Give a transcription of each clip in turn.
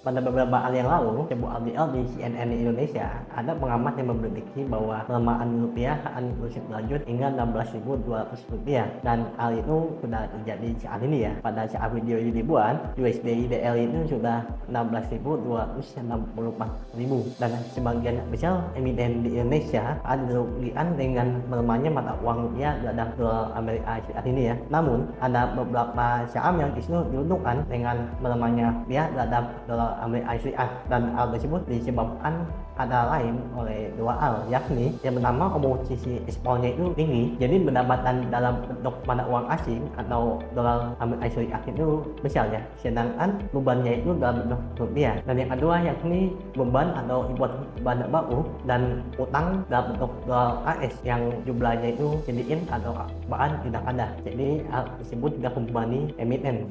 Pada beberapa hari yang lalu, sebuah artikel di CNN Indonesia, ada pengamat yang memprediksi bahwa pelemahan rupiah akan terus berlanjut hingga Rp16.200. Dan hal itu sudah terjadi saat ini ya. Pada saat video ini dibuat, USD IDR itu sudah 16.264.000. Dan sebagian besar emiten di Indonesia ada dirugikan dengan melemahnya mata uang rupiah terhadap dolar Amerika saat ini ya. Namun, ada beberapa saham yang justru diuntungkan dengan melemahnya rupiah terhadap dolar Amerika Serikat, dan hal tersebut disebabkan ada lain oleh dua hal, yakni yang pertama komposisi ekspornya itu tinggi, jadi pendapatan dalam bentuk mata uang asing atau dolar Amerika Serikat itu besar ya, sedangkan bebannya itu dalam bentuk rupiah. Dan yang kedua yakni beban atau import bahan baku dan utang dalam bentuk dolar AS yang jumlahnya itu sedikit atau bahkan tidak ada, jadi hal tersebut tidak membebani emiten.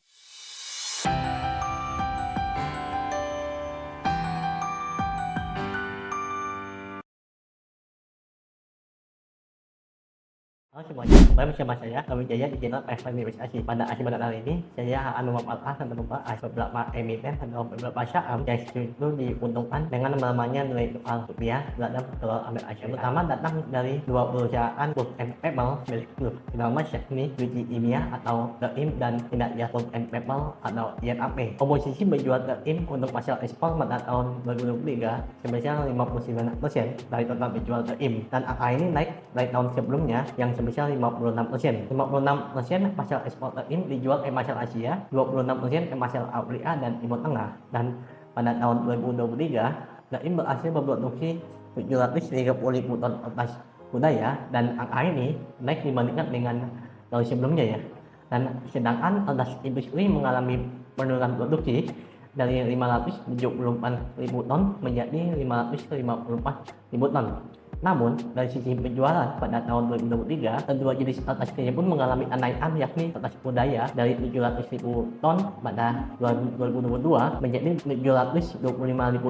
Halo semuanya, kembali bersama saya, Tommy Jaya di channel PFM Investasi. Pada kesempatan kali ini, saya akan memaparkan dan membahas beberapa emiten atau beberapa saham yang itu diuntungkan dengan melemahnya nilai tukar rupiah terhadap dolar Amerika Serikat. Pertama datang dari dua perusahaan Food and Paper milik grup pertama yakni Yuji Kimia atau TEIM dan Kinerja Food and Paper atau YNAP. Komposisi penjual TEIM untuk pasar ekspor pada tahun 2023 sebesar 59% dari total penjual TEIM, dan angka ini naik dari tahun sebelumnya yang sebesar 56%. 56% pasar ekspor TEIM dijual ke pasar Asia, 26% ke pasar Afrika dan Timur Tengah. Dan pada tahun 2023, TEIM berhasil memproduksi 730.000 ton kertas budaya, dan angka ini naik dibandingkan dengan tahun sebelumnya ya. Dan sedangkan kertas industri mengalami penurunan produksi dari 574.000 ton menjadi 554.000 ton. Namun, dari sisi penjualan pada tahun 2023, kedua jenis kertas tersebut mengalami kenaikan, yakni kertas budaya dari 700.000 ton pada 2022 menjadi 725.000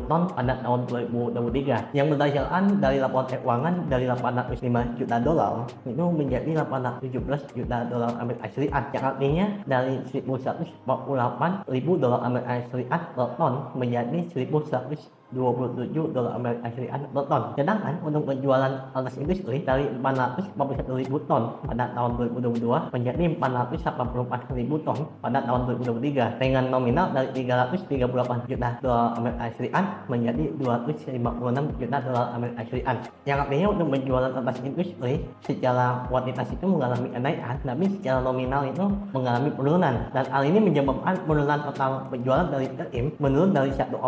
ton pada tahun 2023. Yang berdasarkan dari laporan keuangan dari 805 juta dolar itu menjadi 817 juta dolar Amerika Serikat, yang artinya dari 1.148.000 dolar Amerika Serikat per ton menjadi 1.127 dolar Amerika Serikat per ton. Sedangkan untuk penjualan kertas industri dari 441.000 ton pada tahun 2022 menjadi 484.000 ton pada tahun 2023, dengan nominal dari 338 juta dolar Amerika Serikat menjadi 256 juta dolar Amerika Serikat. Yang artinya untuk penjualan kertas industri secara kuantitas itu mengalami kenaikan, tapi secara nominal itu mengalami penurunan, dan hal ini menyebabkan penurunan total penjualan dari TEIM menurun dari 1,14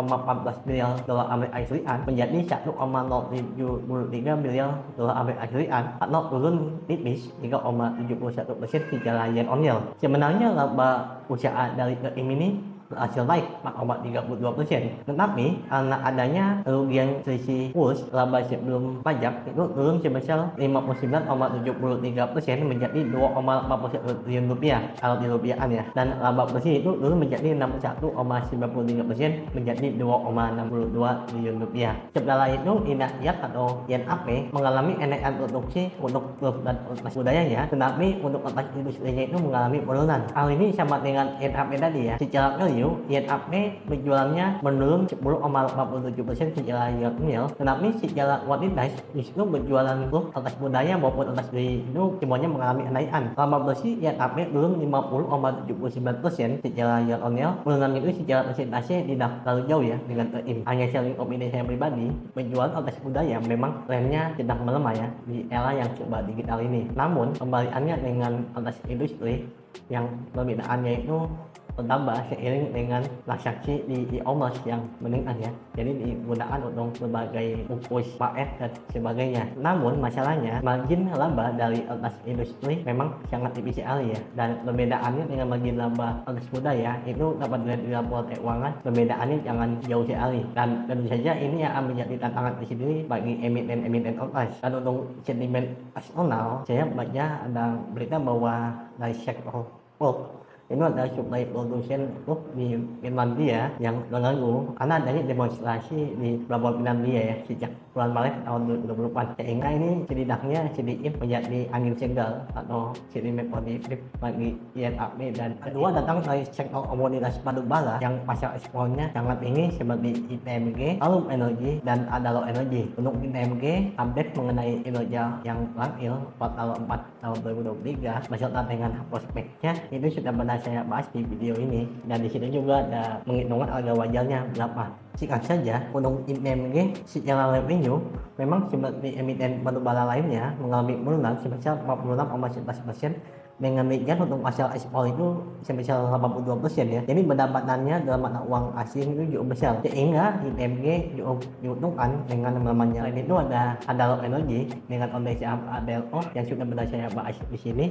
miliar dolar Amerika Serikat menjadi 1,073 miliar dolar Amerika Serikat, atau turun tipis 3,71% secara year on year. Sebenarnya laba usaha dari TEIM ini berhasil naik 4,32%, tetapi karena adanya kerugian selisih kurs laba sebelum pajak itu turun sebesar 59,73% menjadi 2,41 triliun rupiah kalau dirupiahkan ya, dan laba bersih itu turun menjadi 61,93% menjadi 2,62 triliun rupiah. Setelah itu Inayat atau YNAP mengalami kenaikan produksi untuk grup dan kertas budayanya, tetapi untuk kertas industrinya itu mengalami penurunan. Hal ini sama dengan YNAP tadi ya. Secara value YNAP penjualannya menurun 10,47% secara year on year, tetapi secara kuantitas justru penjualan grup kertas budaya maupun kertas beli itu semuanya mengalami kenaikan. Laba bersih YNAP turun 50,79% secara year on year. Penurunan itu secara persentase tidak terlalu jauh ya dengan TEIM. Hanya sharing opini saya pribadi, penjualan kertas budaya memang trennya sedang melemah ya di era yang serba digital ini. Namun kembaliannya dengan kertas industri yang permintaannya itu bertambah seiring dengan transaksi di e-commerce yang meningkat ya, jadi digunakan untuk berbagai bungkus paket dan sebagainya. Namun masalahnya margin laba dari kertas industri memang sangat tipis sekali ya, dan perbedaannya dengan margin laba kertas budaya itu dapat dilihat di laporan keuangan, perbedaannya jangan jauh sekali, dan tentu saja ini akan menjadi tantangan tersendiri bagi emiten-emiten kertas. Dan untuk sentimen eksternal, saya baca ada berita bahwa dari sektor pulp Ini adalah suplai produsen untuk di Finlandia yang mengganggu karena adanya demonstrasi di pelabuhan Finlandia ya sejak bulan Maret tahun 2024, sehingga ini setidaknya CDIF menjadi angin segar atau sedimen positif bagi INAP. Dan kedua datang dari sektor komoditas batubara yang pasar ekspornya sangat tinggi seperti ITMG, Alum Energi, dan Adaro Energi. Untuk ITMG, update mengenai kinerja yang terakhir kuartal 4 tahun 2023 beserta dengan prospeknya itu sudah pernah saya bahas di video ini, dan di sini juga ada menghitungan harga wajarnya berapa. Singkat saja, untuk ITMG secara revenue memang seperti emiten batubara lainnya mengalami penurunan sebesar 46,11%, dengan rincian untuk hasil ekspor itu sebesar 82% ya. Jadi pendapatannya dalam mata uang asing itu cukup besar, sehingga ITMG diuntungkan dengan namanya. Selain itu ada Adaro Energi dengan kondisi ADLO yang sudah pernah saya bahas di sini.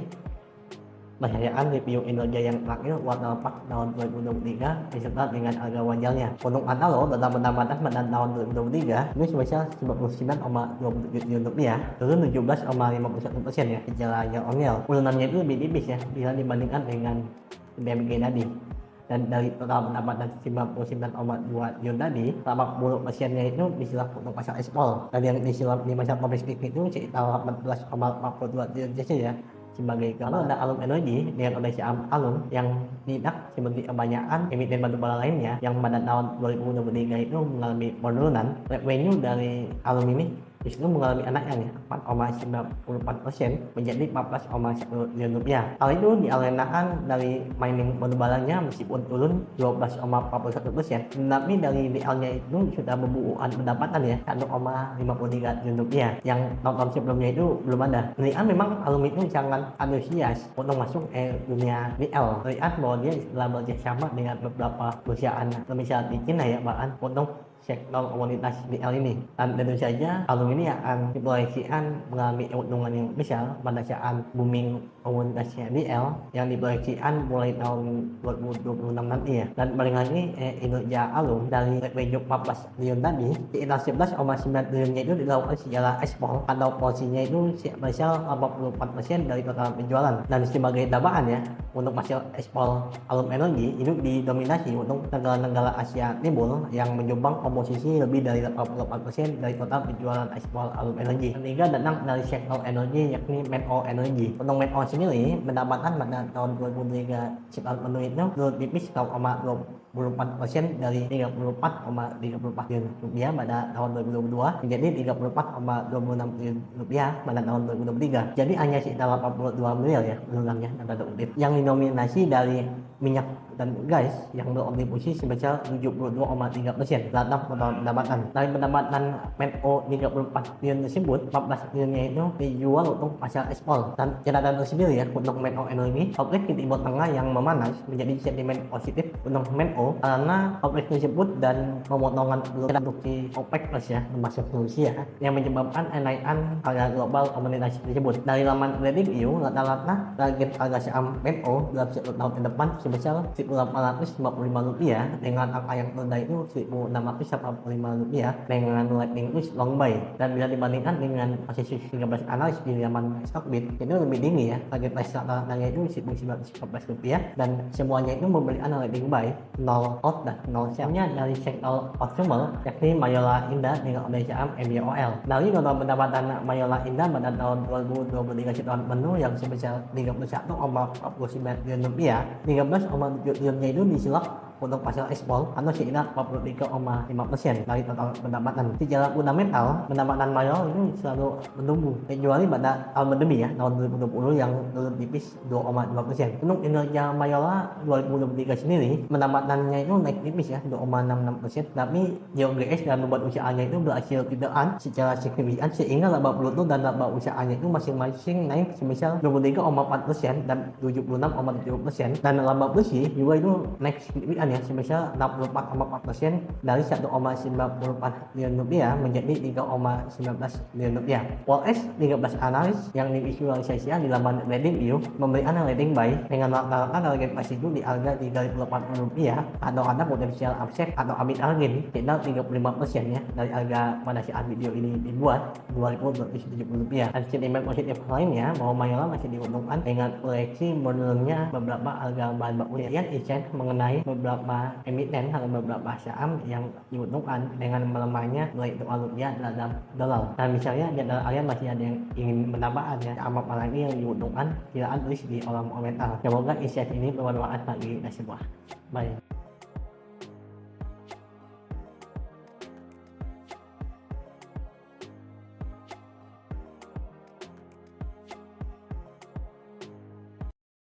Percayaan review kinerja yang terakhir kuartal 4 tahun 2023 beserta dengan harga wajarnya. Untuk Adaro dalam pendapatan pada tahun 2023 ini sebesar 99,27 triliun rupiah, turun 17,51% ya secara year on year. Turunannya itu lebih tipis ya bila dibandingkan dengan BMG tadi. Dan dari total pendapatan 99,2 triliun tadi, 80%-nya itu diserap untuk pasar ekspor, dan yang diserap di pasar domestik itu sekitar 14,42 triliun saja ya. Sebagai kalau ada Alum Energi dengan kondisi Alum yang tidak seperti kebanyakan emiten batubara lainnya yang pada tahun 2023 itu mengalami penurunan, revenue dari Alum ini justru mengalami anaknya 4,94% menjadi 14,1 triliun rupiah. Hal itu dialihkan dari mining batubaranya meskipun turun 12,41%, tetapi dari DL-nya itu sudah membukukan pendapatan ya 1,53 triliun rupiah yang tahun sebelumnya itu belum ada. Lihat memang Alum itu sangat antusias untuk masuk dunia DL. Lihat bahwa dia telah bekerjasama dengan beberapa perusahaan terbesar di China ya, bahkan untuk sektor komoditas DL ini, dan tentu saja Alum ini akan diproyeksikan mengalami keuntungan yang besar pada saat booming komoditasnya DL yang diproyeksikan mulai tahun 2026 nanti ya. Dan paling lagi kinerja Alum dari revenue 14 triliun tadi, sekitar 11,9 triliunnya itu dilakukan secara ekspor atau porsinya itu sebesar 84% dari total penjualan. Dan sebagai tambahan ya, untuk hasil ekspor Alum Energi itu didominasi untuk negara-negara Asia Timur yang menyumbang komposisi lebih dari 84% dari total penjualan ekspor Alum Energi. Ketiga datang dari sektor energi yakni Medco Energi. Untuk Medco sendiri pendapatan pada tahun 2023 sekitar penuh itu turun tipis 0,24% dari 34,34 triliun rupiah pada tahun 2022 menjadi 34,26 triliun rupiah pada tahun 2023. Jadi hanya sekitar 82 miliar ya penurunannya tanda kutip, yang didominasi dari minyak dan gas yang berkontribusi sebesar 72,3% terhadap total pendapatan. Dari pendapatan Medco 34 triliun tersebut, 14 triliunnya itu dijual untuk pasar ekspor. Dan catatan tersendiri ya untuk Medco Energi, konflik di Timur Tengah yang memanas menjadi sentimen positif untuk Medco karena konflik tersebut dan pemotongan produksi OPEC Plus ya termasuk Rusia yang menyebabkan kenaikan harga global komoditas tersebut. Dari laman TradingView, rata-rata target harga saham Medco dalam 1 tahun ke depan sebesar Rp1.855 dengan angka yang rendah itu Rp1.685 dengan lightning list long buy. Dan bila dibandingkan dengan posisi 13 analis di zaman Stockbit itu lebih tinggi ya, target price rata-ratanya itu Rp1.914 dan semuanya itu membeli lightning buy 0 out dan 0 sell-nya dari sektor consumer yakni Mayola Indah dengan kondisi saham MYOL. Dari total pendapatan Mayola Indah pada tahun 2023 setahun penuh yang sebesar Rp31,49 triliun, 13,7 triliunnya itu diserap untuk pasar ekspor atau sekitar 43,5% dari total pendapatan. Secara fundamental, pendapatan Mayola itu selalu bertumbuh kecuali pada tahun pandemi ya, tahun 2020 yang turun tipis 2,2%. Untuk kinerja Mayola 2023 sendiri, pendapatannya itu naik tipis ya 2,66%, tapi GOGS dan beban usahanya itu berhasil ditekan secara signifikan sehingga laba bruto dan laba usahanya itu masing-masing naik sebesar 23,4% dan 76,7%, dan laba bersih juga itu naik signifikan ya sebesar 64,4% dari 1,94 triliun rupiah menjadi 3,19 triliun rupiah. Wall Street 13 analis yang divisualisasikan di laman TradingView memberikan rating buy dengan rata-rata target price itu di harga 3.080 rupiah atau ada potensial upside atau arbitrage gain sekitar 35% ya dari harga pada saat video ini dibuat 2.270 rupiah. Dan sentimen positif lainnya bahwa mayoritas masih diuntungkan dengan proyeksi menurunnya beberapa harga bahan baku. Kemudian insight mengenai beberapa emiten atau beberapa saham yang diuntungkan dengan melemahnya nilai tukar rupiah terhadap dolar. Dan misalnya di antara kalian masih ada yang ingin menambahkan ya saham apa lagi yang diuntungkan, silakan tulis di kolom komentar. Semoga insight ini bermanfaat bagi kita semua. Bye.